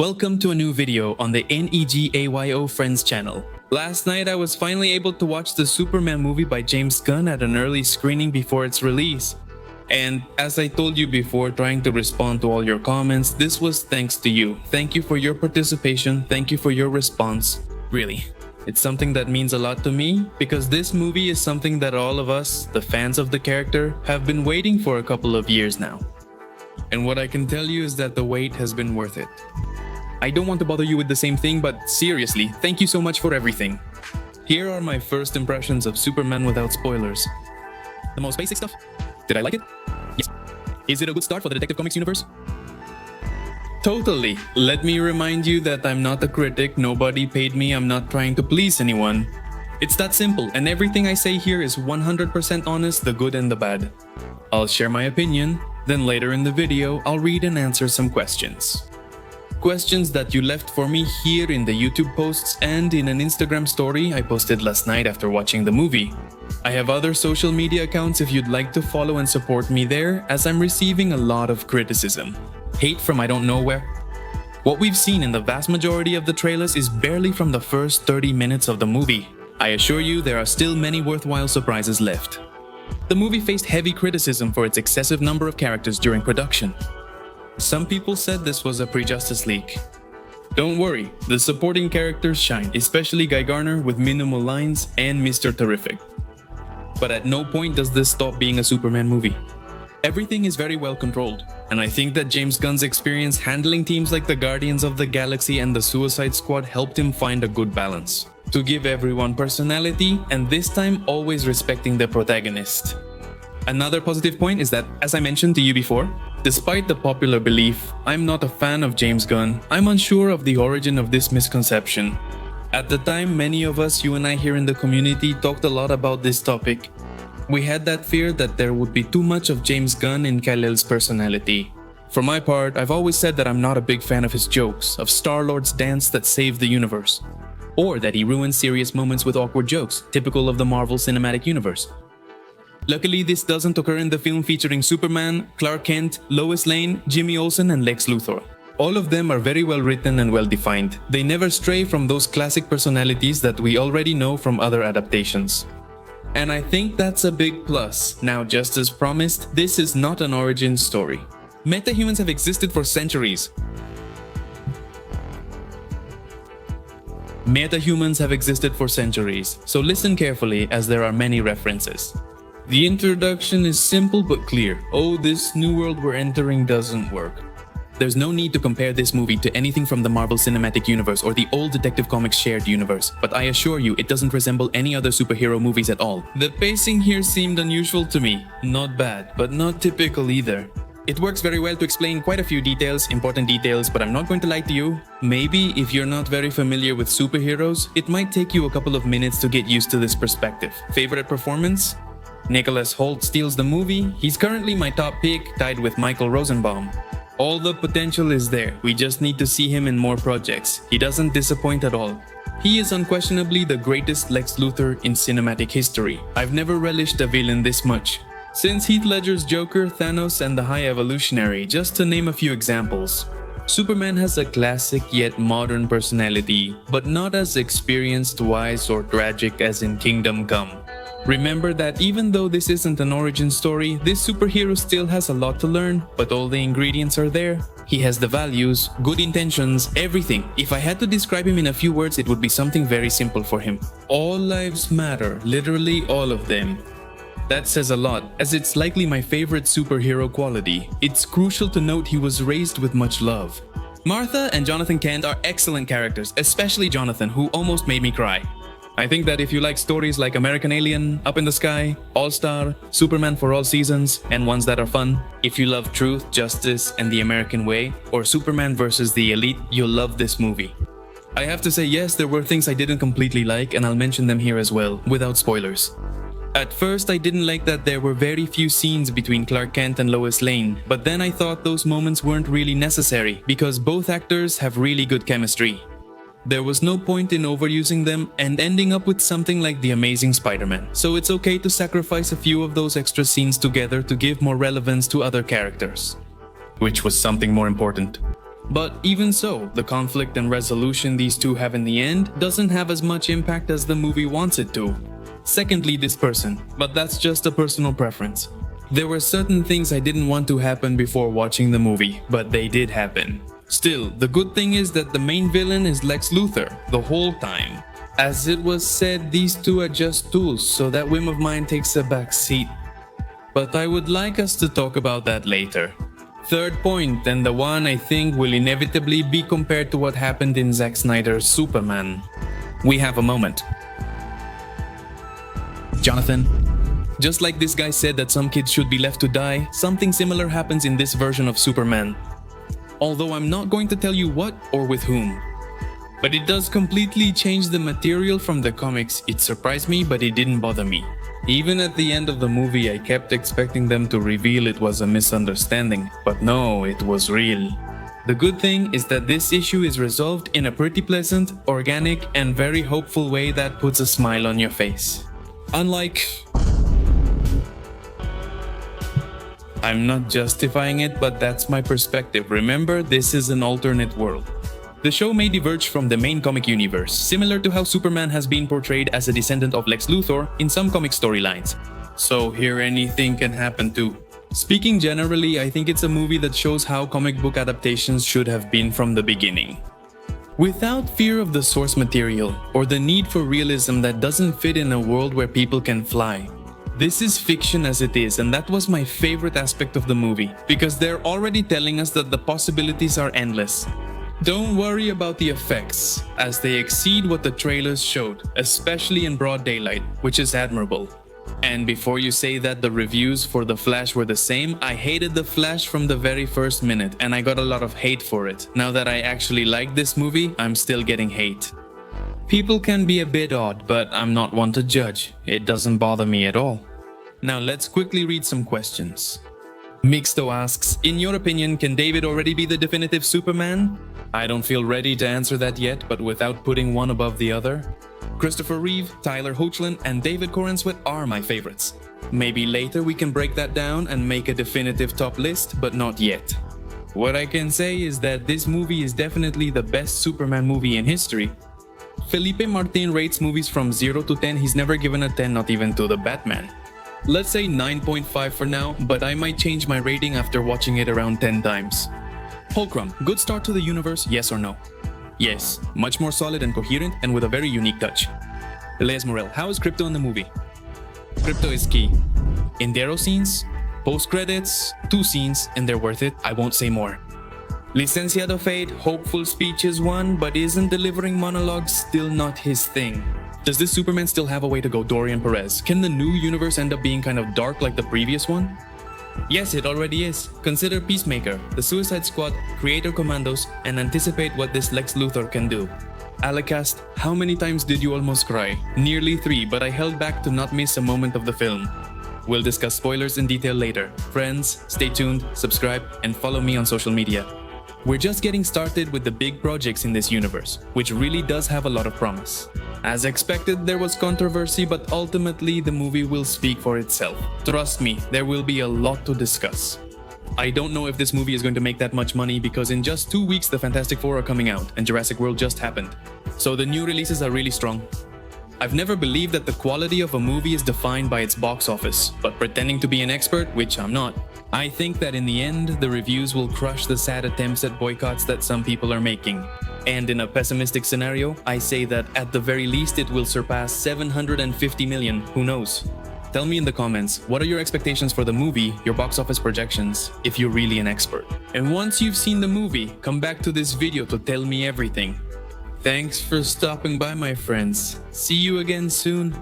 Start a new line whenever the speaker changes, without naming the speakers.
Welcome to a new video on the NEGAYO Friends channel. Last night I was finally able to watch the Superman movie by James Gunn at an early screening before its release. And as I told you before, trying to respond to all your comments, this was thanks to you. Thank you for your participation, thank you for your response. Really, it's something that means a lot to me because this movie is something that all of us, the fans of the character, have been waiting for a couple of years now. And what I can tell you is that the wait has been worth it. I don't want to bother you with the same thing, but seriously, thank you so much for everything. Here are my first impressions of Superman without spoilers. The most basic stuff. Did I like it? Yes. Is it a good start for the Detective Comics universe? Totally. Let me remind you that I'm not a critic, nobody paid me, I'm not trying to please anyone. It's that simple, and everything I say here is 100% honest, the good and the bad. I'll share my opinion, then later in the video, I'll read and answer some questions. Questions that you left for me here in the YouTube posts and in an Instagram story I posted last night after watching the movie. I have other social media accounts if you'd like to follow and support me there, as I'm receiving a lot of criticism. Hate from I don't know where. What we've seen in the vast majority of the trailers is barely from the first 30 minutes of the movie. I assure you there are still many worthwhile surprises left. The movie faced heavy criticism for its excessive number of characters during production. Some people said this was a pre-Justice League. Don't worry, the supporting characters shine, especially Guy Garner with minimal lines and Mr. Terrific. But at no point does this stop being a Superman movie. Everything is very well controlled, and I think that James Gunn's experience handling teams like the Guardians of the Galaxy and the Suicide Squad helped him find a good balance. To give everyone personality, and this time always respecting the protagonist. Another positive point is that, as I mentioned to you before, despite the popular belief, I'm not a fan of James Gunn, I'm unsure of the origin of this misconception. At the time, many of us, you and I here in the community, talked a lot about this topic. We had that fear that there would be too much of James Gunn in Kal-El's personality. For my part, I've always said that I'm not a big fan of his jokes, of Star-Lord's dance that saved the universe, or that he ruins serious moments with awkward jokes, typical of the Marvel Cinematic Universe. Luckily, this doesn't occur in the film featuring Superman, Clark Kent, Lois Lane, Jimmy Olsen, and Lex Luthor. All of them are very well written and well defined. They never stray from those classic personalities that we already know from other adaptations. And I think that's a big plus. Now, just as promised, this is not an origin story. Metahumans have existed for centuries. Metahumans have existed for centuries, so listen carefully as there are many references. The introduction is simple but clear. Oh, this new world we're entering doesn't work. There's no need to compare this movie to anything from the Marvel Cinematic Universe or the old Detective Comics shared universe, but I assure you it doesn't resemble any other superhero movies at all. The pacing here seemed unusual to me. Not bad, but not typical either. It works very well to explain quite a few details, important details, but I'm not going to lie to you. Maybe if you're not very familiar with superheroes, it might take you a couple of minutes to get used to this perspective. Favorite performance? Nicholas Hoult steals the movie. He's currently my top pick, tied with Michael Rosenbaum. All the potential is there, we just need to see him in more projects. He doesn't disappoint at all. He is unquestionably the greatest Lex Luthor in cinematic history. I've never relished a villain this much. Since Heath Ledger's Joker, Thanos, and the High Evolutionary, just to name a few examples. Superman has a classic yet modern personality, but not as experienced, wise, or tragic as in Kingdom Come. Remember that even though this isn't an origin story, this superhero still has a lot to learn, but all the ingredients are there. He has the values, good intentions, everything. If I had to describe him in a few words, it would be something very simple for him. All lives matter, literally all of them. That says a lot, as it's likely my favorite superhero quality. It's crucial to note he was raised with much love. Martha and Jonathan Kent are excellent characters, especially Jonathan, who almost made me cry. I think that if you like stories like American Alien, Up in the Sky, All-Star, Superman for All Seasons, and ones that are fun, if you love truth, justice, and the American way, or Superman versus the Elite, you'll love this movie. I have to say yes, there were things I didn't completely like, and I'll mention them here as well, without spoilers. At first, I didn't like that there were very few scenes between Clark Kent and Lois Lane, but then I thought those moments weren't really necessary, because both actors have really good chemistry. There was no point in overusing them and ending up with something like The Amazing Spider-Man, so it's okay to sacrifice a few of those extra scenes together to give more relevance to other characters. Which was something more important. But even so, the conflict and resolution these two have in the end doesn't have as much impact as the movie wants it to. Secondly, this person, but that's just a personal preference. There were certain things I didn't want to happen before watching the movie, but they did happen. Still, the good thing is that the main villain is Lex Luthor the whole time. As it was said, these two are just tools, so that whim of mine takes a back seat. But I would like us to talk about that later. Third point, and the one I think will inevitably be compared to what happened in Zack Snyder's Superman. We have a moment. Jonathan, just like this guy said that some kids should be left to die, something similar happens in this version of Superman. Although I'm not going to tell you what or with whom. But it does completely change the material from the comics. It surprised me, but it didn't bother me. Even at the end of the movie, I kept expecting them to reveal it was a misunderstanding, but no, it was real. The good thing is that this issue is resolved in a pretty pleasant, organic, and very hopeful way that puts a smile on your face. Unlike... I'm not justifying it, but that's my perspective. Remember, this is an alternate world. The show may diverge from the main comic universe, similar to how Superman has been portrayed as a descendant of Lex Luthor in some comic storylines. So here anything can happen too. Speaking generally, I think it's a movie that shows how comic book adaptations should have been from the beginning. Without fear of the source material, or the need for realism that doesn't fit in a world where people can fly. This is fiction as it is, and that was my favorite aspect of the movie, because they're already telling us that the possibilities are endless. Don't worry about the effects, as they exceed what the trailers showed, especially in broad daylight, which is admirable. And before you say that the reviews for The Flash were the same, I hated The Flash from the very first minute, and I got a lot of hate for it. Now that I actually like this movie, I'm still getting hate. People can be a bit odd, but I'm not one to judge. It doesn't bother me at all. Now let's quickly read some questions. Mixto asks, in your opinion, can David already be the definitive Superman? I don't feel ready to answer that yet, but without putting one above the other. Christopher Reeve, Tyler Hoechlin, and David Corenswet are my favorites. Maybe later we can break that down and make a definitive top list, but not yet. What I can say is that this movie is definitely the best Superman movie in history. Felipe Martin rates movies from 0 to 10, he's never given a 10, not even to the Batman. Let's say 9.5 for now, but I might change my rating after watching it around 10 times. Holcrum, good start to the universe, yes or no? Yes, much more solid and coherent and with a very unique touch. Elias Morel, how is Crypto in the movie? Crypto is key. In Darrow scenes, post-credits, 2 scenes, and they're worth it, I won't say more. Licenciado Fate, hopeful speech is one, but isn't delivering monologues still not his thing? Does this Superman still have a way to go Dorian Perez? Can the new universe end up being kind of dark like the previous one? Yes, it already is. Consider Peacemaker, the Suicide Squad, Creator Commandos, and anticipate what this Lex Luthor can do. Alicast, how many times did you almost cry? Nearly 3, but I held back to not miss a moment of the film. We'll discuss spoilers in detail later. Friends, stay tuned, subscribe, and follow me on social media. We're just getting started with the big projects in this universe, which really does have a lot of promise. As expected, there was controversy, but ultimately the movie will speak for itself. Trust me, there will be a lot to discuss. I don't know if this movie is going to make that much money because in just 2 weeks the Fantastic Four are coming out and Jurassic World just happened. So the new releases are really strong. I've never believed that the quality of a movie is defined by its box office, but pretending to be an expert, which I'm not, I think that in the end, the reviews will crush the sad attempts at boycotts that some people are making. And in a pessimistic scenario, I say that at the very least it will surpass 750 million, who knows? Tell me in the comments, what are your expectations for the movie, your box office projections, if you're really an expert? And once you've seen the movie, come back to this video to tell me everything. Thanks for stopping by, my friends. See you again soon.